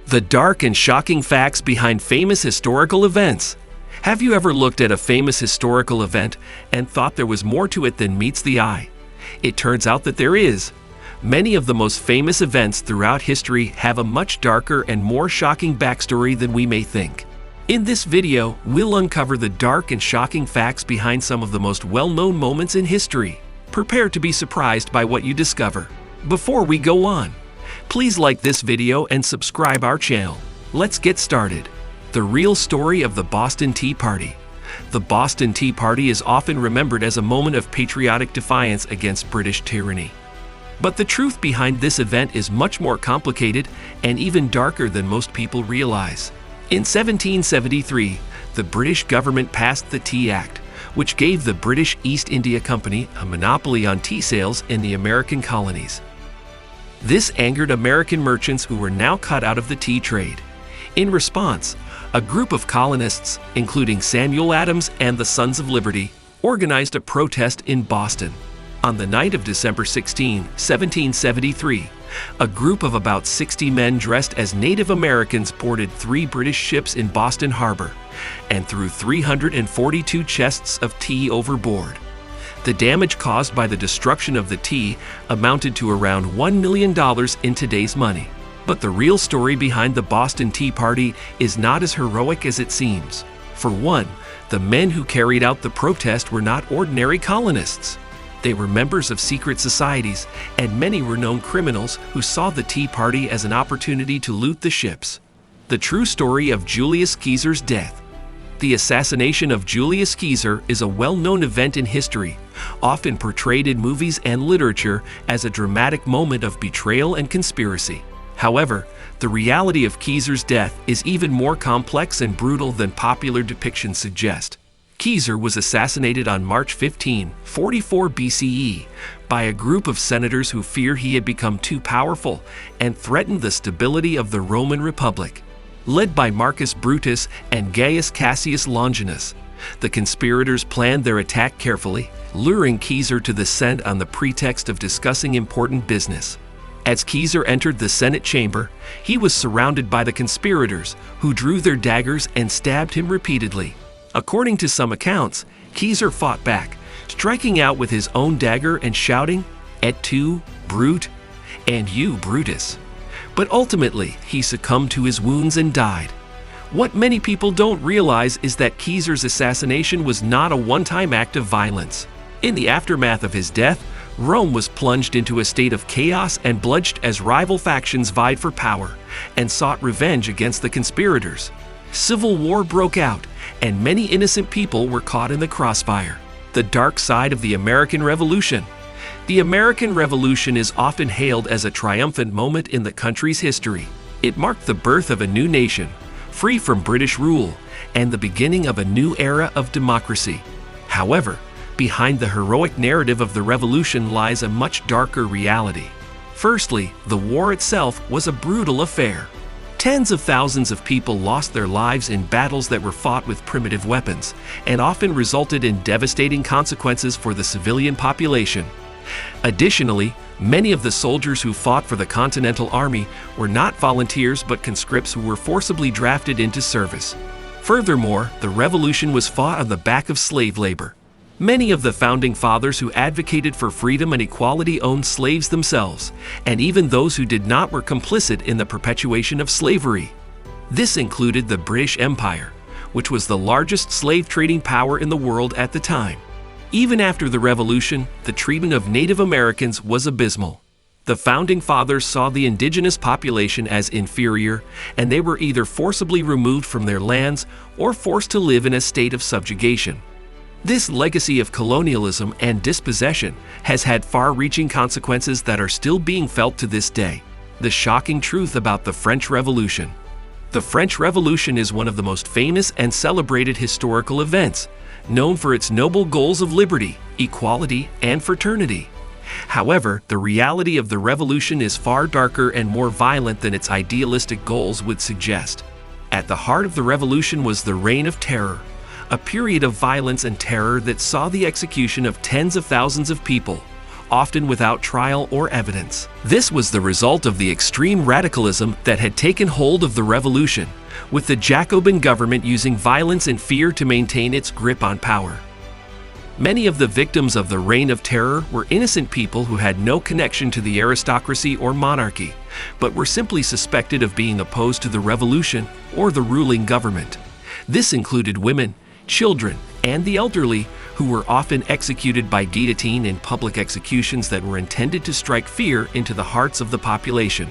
The dark and shocking facts behind famous historical events. Have you ever looked at a famous historical event and thought there was more to it than meets the eye? It turns out that there is. Many of the most famous events throughout history have a much darker and more shocking backstory than we may think. In this video, we'll uncover the dark and shocking facts behind some of the most well-known moments in history. Prepare to be surprised by what you discover. Before we go on, please like this video and subscribe our channel. Let's get started. The real story of the Boston Tea Party. The Boston Tea Party is often remembered as a moment of patriotic defiance against British tyranny. But the truth behind this event is much more complicated and even darker than most people realize. In 1773, the British government passed the Tea Act, which gave the British East India Company a monopoly on tea sales in the American colonies. This angered American merchants who were now cut out of the tea trade. In response, a group of colonists, including Samuel Adams and the Sons of Liberty, organized a protest in Boston. On the night of December 16, 1773, a group of about 60 men dressed as Native Americans boarded 3 British ships in Boston Harbor and threw 342 chests of tea overboard. The damage caused by the destruction of the tea amounted to around $1 million in today's money. But the real story behind the Boston Tea Party is not as heroic as it seems. For one, the men who carried out the protest were not ordinary colonists. They were members of secret societies, and many were known criminals who saw the Tea Party as an opportunity to loot the ships. The true story of Julius Caesar's death. The assassination of Julius Caesar is a well-known event in history, often portrayed in movies and literature as a dramatic moment of betrayal and conspiracy. However, the reality of Caesar's death is even more complex and brutal than popular depictions suggest. Caesar was assassinated on March 15, 44 BCE, by a group of senators who feared he had become too powerful and threatened the stability of the Roman Republic. Led by Marcus Brutus and Gaius Cassius Longinus, the conspirators planned their attack carefully, luring Caesar to the Senate on the pretext of discussing important business. As Caesar entered the Senate chamber, he was surrounded by the conspirators, who drew their daggers and stabbed him repeatedly. According to some accounts, Caesar fought back, striking out with his own dagger and shouting, "Et tu, Brute," and "You, Brutus." But ultimately, he succumbed to his wounds and died. What many people don't realize is that Caesar's assassination was not a one-time act of violence. In the aftermath of his death, Rome was plunged into a state of chaos and bloodshed as rival factions vied for power and sought revenge against the conspirators. Civil war broke out, and many innocent people were caught in the crossfire. The dark side of the American Revolution. The American Revolution is often hailed as a triumphant moment in the country's history. It marked the birth of a new nation, free from British rule, and the beginning of a new era of democracy. However, behind the heroic narrative of the revolution lies a much darker reality. Firstly, the war itself was a brutal affair. Tens of thousands of people lost their lives in battles that were fought with primitive weapons, and often resulted in devastating consequences for the civilian population. Additionally, many of the soldiers who fought for the Continental Army were not volunteers but conscripts who were forcibly drafted into service. Furthermore, the revolution was fought on the back of slave labor. Many of the founding fathers who advocated for freedom and equality owned slaves themselves, and even those who did not were complicit in the perpetuation of slavery. This included the British Empire, which was the largest slave trading power in the world at the time. Even after the Revolution, the treatment of Native Americans was abysmal. The founding fathers saw the indigenous population as inferior, and they were either forcibly removed from their lands or forced to live in a state of subjugation. This legacy of colonialism and dispossession has had far-reaching consequences that are still being felt to this day. The shocking truth about the French Revolution. The French Revolution is one of the most famous and celebrated historical events, known for its noble goals of liberty, equality, and fraternity. However, the reality of the revolution is far darker and more violent than its idealistic goals would suggest. At the heart of the revolution was the Reign of Terror, a period of violence and terror that saw the execution of tens of thousands of people, often without trial or evidence. This was the result of the extreme radicalism that had taken hold of the revolution, with the Jacobin government using violence and fear to maintain its grip on power. Many of the victims of the Reign of Terror were innocent people who had no connection to the aristocracy or monarchy, but were simply suspected of being opposed to the revolution or the ruling government. This included women, children, and the elderly, who were often executed by guillotine in public executions that were intended to strike fear into the hearts of the population.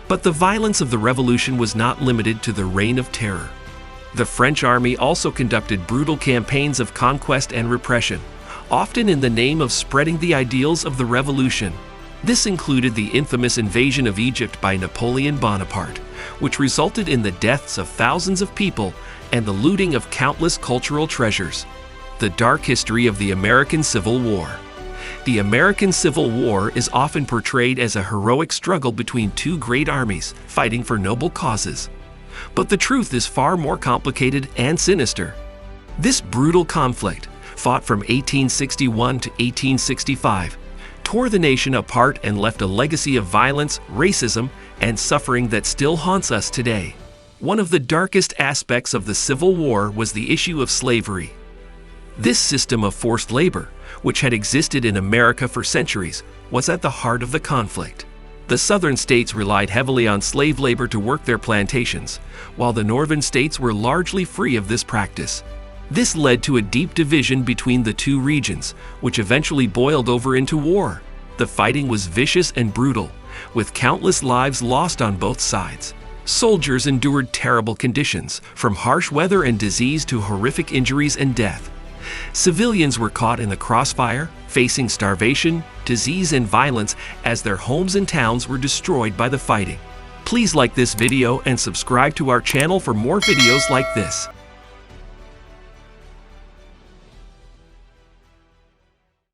But the violence of the revolution was not limited to the Reign of Terror. The French army also conducted brutal campaigns of conquest and repression, often in the name of spreading the ideals of the revolution. This included the infamous invasion of Egypt by Napoleon Bonaparte, which resulted in the deaths of thousands of people and the looting of countless cultural treasures. The dark history of the American Civil War. The American Civil War is often portrayed as a heroic struggle between two great armies fighting for noble causes. But the truth is far more complicated and sinister. This brutal conflict, fought from 1861 to 1865, tore the nation apart and left a legacy of violence, racism, and suffering that still haunts us today. One of the darkest aspects of the Civil War was the issue of slavery. This system of forced labor, which had existed in America for centuries, was at the heart of the conflict. The southern states relied heavily on slave labor to work their plantations, while the northern states were largely free of this practice. This led to a deep division between the two regions, which eventually boiled over into war. The fighting was vicious and brutal, with countless lives lost on both sides. Soldiers endured terrible conditions, from harsh weather and disease to horrific injuries and death. Civilians were caught in the crossfire, facing starvation, disease, and violence as their homes and towns were destroyed by the fighting. Please like this video and subscribe to our channel for more videos like this.